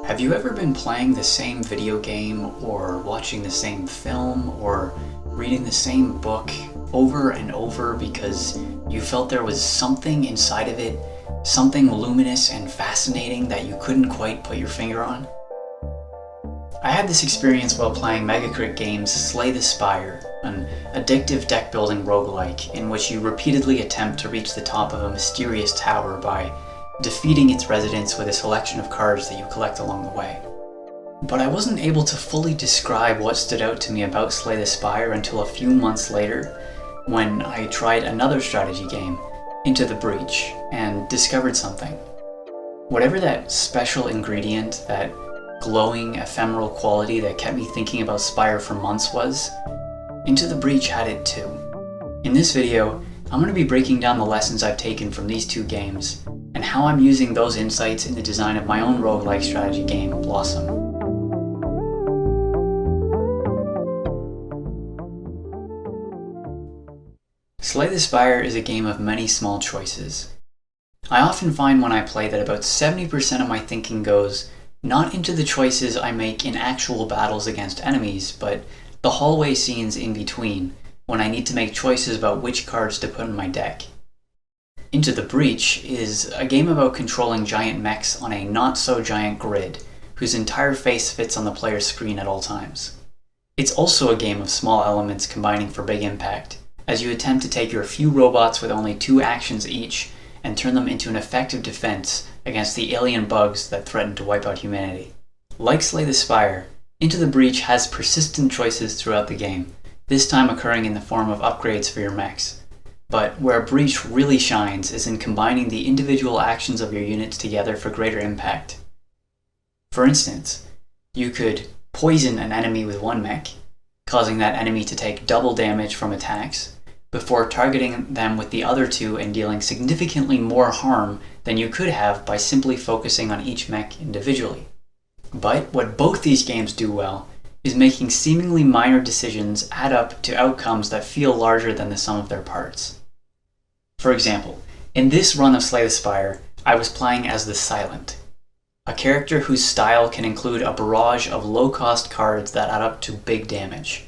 Have you ever been playing the same video game or watching the same film or reading the same book over and over because you felt there was something inside of it, something luminous and fascinating that you couldn't quite put your finger on? I had this experience while playing Megacrit Games' Slay the Spire, an addictive deck-building roguelike in which you repeatedly attempt to reach the top of a mysterious tower by defeating its residents with a selection of cards that you collect along the way. But I wasn't able to fully describe what stood out to me about Slay the Spire until a few months later, when I tried another strategy game, Into the Breach, and discovered something. Whatever that special ingredient, that glowing, ephemeral quality that kept me thinking about Spire for months was, Into the Breach had it too. In this video, I'm going to be breaking down the lessons I've taken from these two games, and how I'm using those insights in the design of my own roguelike strategy game, Blossom. Slay the Spire is a game of many small choices. I often find when I play that about 70% of my thinking goes not into the choices I make in actual battles against enemies, but the hallway scenes in between, when I need to make choices about which cards to put in my deck. Into the Breach is a game about controlling giant mechs on a not-so-giant grid, whose entire face fits on the player's screen at all times. It's also a game of small elements combining for big impact, as you attempt to take your few robots with only 2 actions each and turn them into an effective defense against the alien bugs that threaten to wipe out humanity. Like Slay the Spire, Into the Breach has persistent choices throughout the game, this time occurring in the form of upgrades for your mechs. But where Breach really shines is in combining the individual actions of your units together for greater impact. For instance, you could poison an enemy with one mech, causing that enemy to take double damage from attacks, before targeting them with the other 2 and dealing significantly more harm than you could have by simply focusing on each mech individually. But what both these games do well is making seemingly minor decisions add up to outcomes that feel larger than the sum of their parts. For example, in this run of Slay the Spire, I was playing as the Silent, a character whose style can include a barrage of low-cost cards that add up to big damage.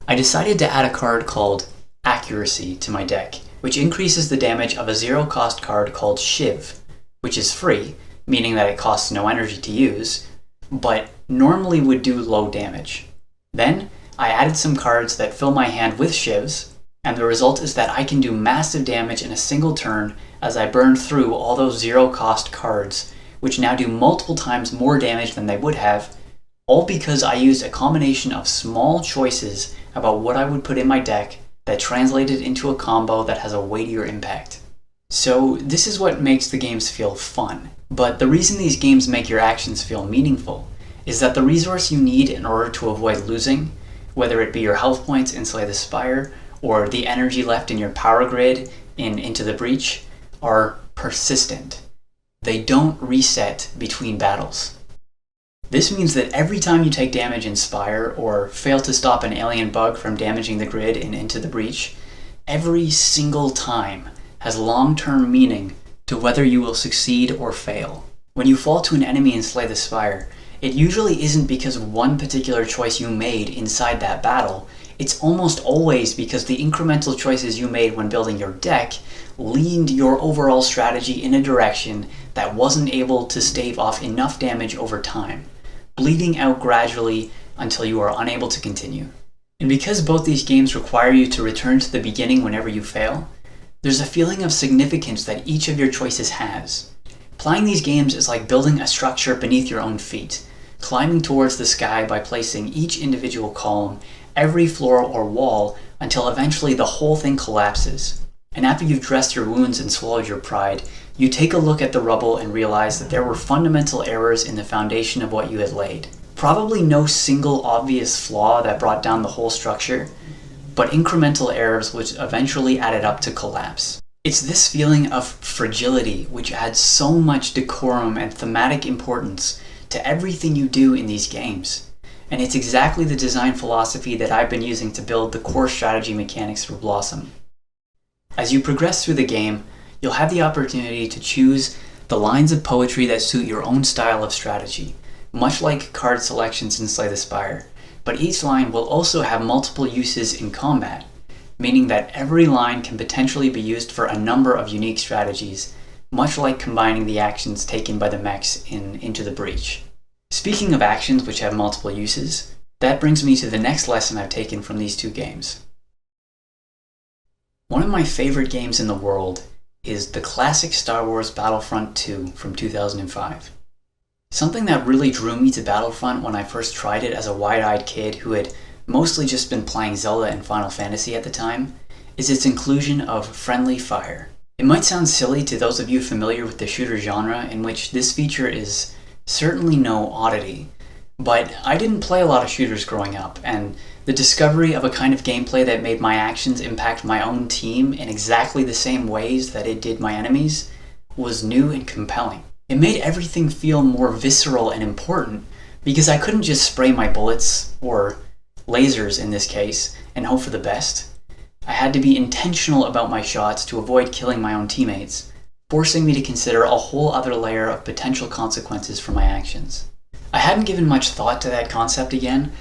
I decided to add a card called Accuracy to my deck, which increases the damage of a zero-cost card called Shiv, which is free, meaning that it costs no energy to use, but normally would do low damage. Then, I added some cards that fill my hand with Shivs, and the result is that I can do massive damage in a single turn as I burn through all those zero-cost cards, which now do multiple times more damage than they would have, all because I used a combination of small choices about what I would put in my deck that translated into a combo that has a weightier impact. So this is what makes the games feel fun. But the reason these games make your actions feel meaningful is that the resource you need in order to avoid losing, whether it be your health points in Slay the Spire, or the energy left in your power grid in Into the Breach, are persistent. They don't reset between battles. This means that every time you take damage in Spire, or fail to stop an alien bug from damaging the grid in Into the Breach, every single time has long-term meaning to whether you will succeed or fail. When you fall to an enemy in Slay the Spire, it usually isn't because of one particular choice you made inside that battle. It's almost always because the incremental choices you made when building your deck leaned your overall strategy in a direction that wasn't able to stave off enough damage over time, bleeding out gradually until you are unable to continue. And because both these games require you to return to the beginning whenever you fail, there's a feeling of significance that each of your choices has. Playing these games is like building a structure beneath your own feet, climbing towards the sky by placing each individual column, every floor or wall, until eventually the whole thing collapses. And after you've dressed your wounds and swallowed your pride, you take a look at the rubble and realize that there were fundamental errors in the foundation of what you had laid. Probably no single obvious flaw that brought down the whole structure, but incremental errors which eventually added up to collapse. It's this feeling of fragility which adds so much decorum and thematic importance to everything you do in these games. And it's exactly the design philosophy that I've been using to build the core strategy mechanics for Blossom. As you progress through the game, you'll have the opportunity to choose the lines of poetry that suit your own style of strategy, much like card selections in Slay the Spire, but each line will also have multiple uses in combat, meaning that every line can potentially be used for a number of unique strategies, much like combining the actions taken by the mechs in Into the Breach. Speaking of actions which have multiple uses, that brings me to the next lesson I've taken from these two games. One of my favorite games in the world is the classic Star Wars Battlefront 2 from 2005. Something that really drew me to Battlefront when I first tried it as a wide-eyed kid who had mostly just been playing Zelda and Final Fantasy at the time is its inclusion of friendly fire. It might sound silly to those of you familiar with the shooter genre, in which this feature is certainly no oddity, but I didn't play a lot of shooters growing up, and the discovery of a kind of gameplay that made my actions impact my own team in exactly the same ways that it did my enemies was new and compelling. It made everything feel more visceral and important because I couldn't just spray my bullets, or lasers in this case, and hope for the best. I had to be intentional about my shots to avoid killing my own teammates, forcing me to consider a whole other layer of potential consequences for my actions. I hadn't given much thought to that concept again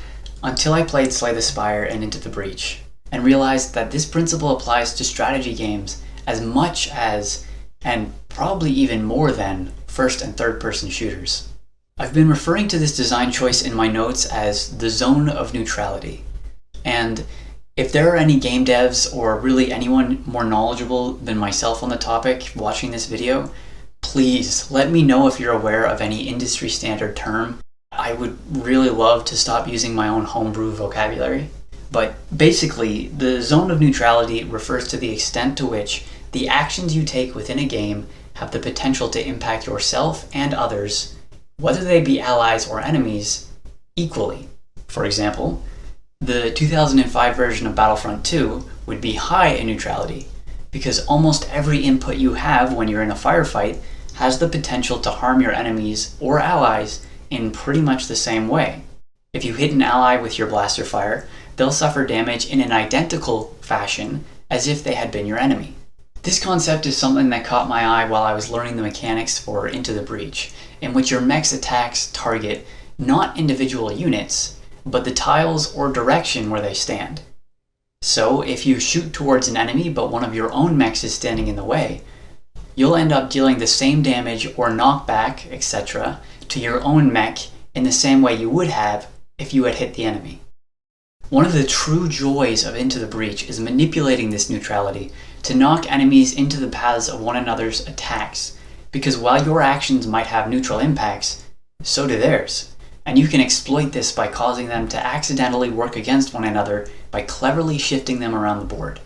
until I played Slay the Spire and Into the Breach, and realized that this principle applies to strategy games as much as, and probably even more than, first and third person shooters. I've been referring to this design choice in my notes as the Zone of Neutrality, and if there are any game devs or really anyone more knowledgeable than myself on the topic watching this video, please let me know if you're aware of any industry standard term. I would really love to stop using my own homebrew vocabulary. But basically, the Zone of Neutrality refers to the extent to which the actions you take within a game have the potential to impact yourself and others, whether they be allies or enemies, equally. For example, the 2005 version of Battlefront 2 would be high in neutrality, because almost every input you have when you're in a firefight has the potential to harm your enemies or allies in pretty much the same way. If you hit an ally with your blaster fire, they'll suffer damage in an identical fashion as if they had been your enemy. This concept is something that caught my eye while I was learning the mechanics for Into the Breach, in which your mech's attacks target not individual units, but the tiles or direction where they stand. So if you shoot towards an enemy but one of your own mechs is standing in the way, you'll end up dealing the same damage or knockback, etc., to your own mech in the same way you would have if you had hit the enemy. One of the true joys of Into the Breach is manipulating this neutrality to knock enemies into the paths of one another's attacks, because while your actions might have neutral impacts, so do theirs, and you can exploit this by causing them to accidentally work against one another by cleverly shifting them around the board.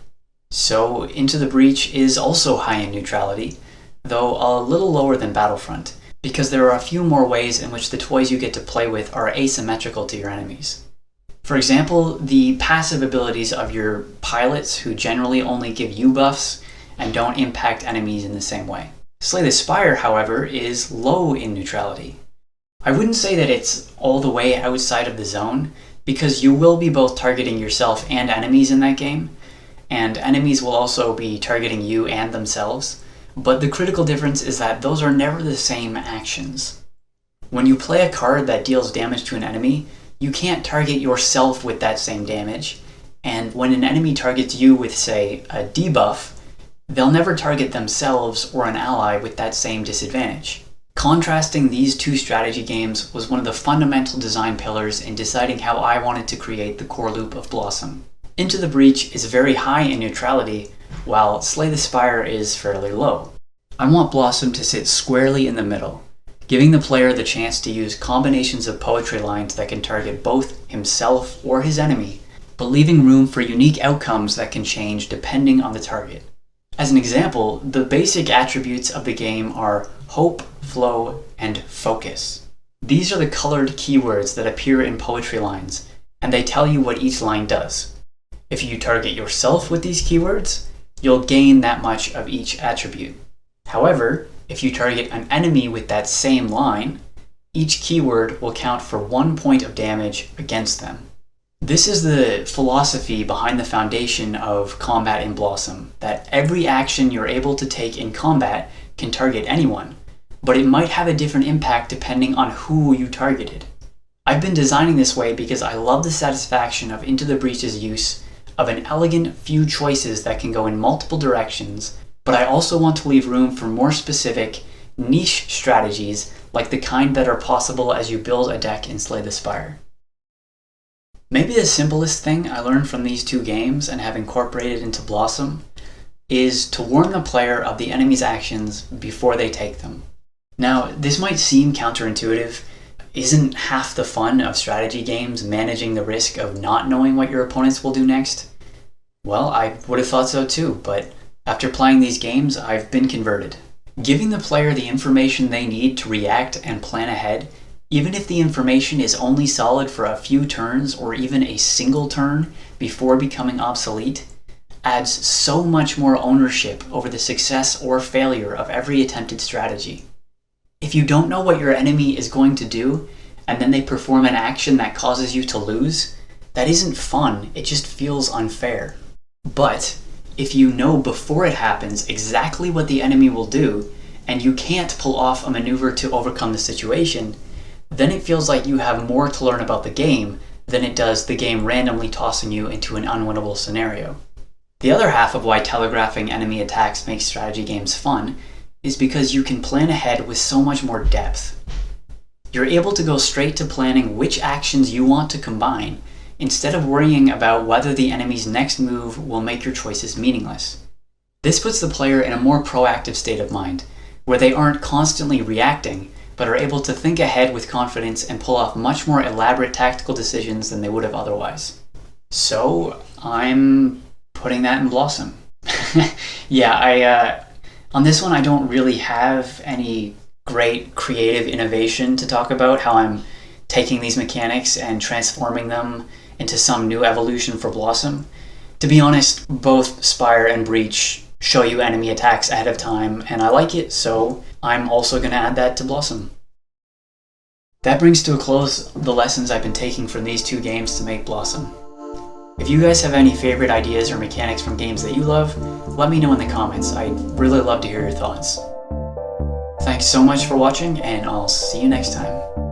So Into the Breach is also high in neutrality, though a little lower than Battlefront, because there are a few more ways in which the toys you get to play with are asymmetrical to your enemies. For example, the passive abilities of your pilots, who generally only give you buffs and don't impact enemies in the same way. Slay the Spire, however, is low in neutrality. I wouldn't say that it's all the way outside of the zone, because you will be both targeting yourself and enemies in that game, and enemies will also be targeting you and themselves, but the critical difference is that those are never the same actions. When you play a card that deals damage to an enemy, you can't target yourself with that same damage, and when an enemy targets you with, say, a debuff, they'll never target themselves or an ally with that same disadvantage. Contrasting these two strategy games was one of the fundamental design pillars in deciding how I wanted to create the core loop of Blossom. Into the Breach is very high in neutrality, while Slay the Spire is fairly low. I want Blossom to sit squarely in the middle, giving the player the chance to use combinations of poetry lines that can target both himself or his enemy, but leaving room for unique outcomes that can change depending on the target. As an example, the basic attributes of the game are hope, flow, and focus. These are the colored keywords that appear in poetry lines, and they tell you what each line does. If you target yourself with these keywords, you'll gain that much of each attribute. However, if you target an enemy with that same line, each keyword will count for 1 point of damage against them. This is the philosophy behind the foundation of combat in Blossom, that every action you're able to take in combat can target anyone, but it might have a different impact depending on who you targeted. I've been designing this way because I love the satisfaction of Into the Breach's use of an elegant few choices that can go in multiple directions, but I also want to leave room for more specific, niche strategies like the kind that are possible as you build a deck in Slay the Spire. Maybe the simplest thing I learned from these two games and have incorporated into Blossom is to warn the player of the enemy's actions before they take them. Now, this might seem counterintuitive. Isn't half the fun of strategy games managing the risk of not knowing what your opponents will do next? Well, I would have thought so too, but after playing these games, I've been converted. Giving the player the information they need to react and plan ahead, even if the information is only solid for a few turns or even a single turn before becoming obsolete, adds so much more ownership over the success or failure of every attempted strategy. If you don't know what your enemy is going to do, and then they perform an action that causes you to lose, that isn't fun, it just feels unfair. But if you know before it happens exactly what the enemy will do, and you can't pull off a maneuver to overcome the situation, then it feels like you have more to learn about the game than it does the game randomly tossing you into an unwinnable scenario. The other half of why telegraphing enemy attacks makes strategy games fun is because you can plan ahead with so much more depth. You're able to go straight to planning which actions you want to combine, instead of worrying about whether the enemy's next move will make your choices meaningless. This puts the player in a more proactive state of mind, where they aren't constantly reacting, but are able to think ahead with confidence and pull off much more elaborate tactical decisions than they would have otherwise. So, I'm putting that in Blossom. On this one I don't really have any great creative innovation to talk about, how I'm taking these mechanics and transforming them into some new evolution for Blossom. To be honest, both Spire and Breach show you enemy attacks ahead of time, and I like it, so I'm also going to add that to Blossom. That brings to a close the lessons I've been taking from these two games to make Blossom. If you guys have any favorite ideas or mechanics from games that you love, let me know in the comments. I'd really love to hear your thoughts. Thanks so much for watching, and I'll see you next time.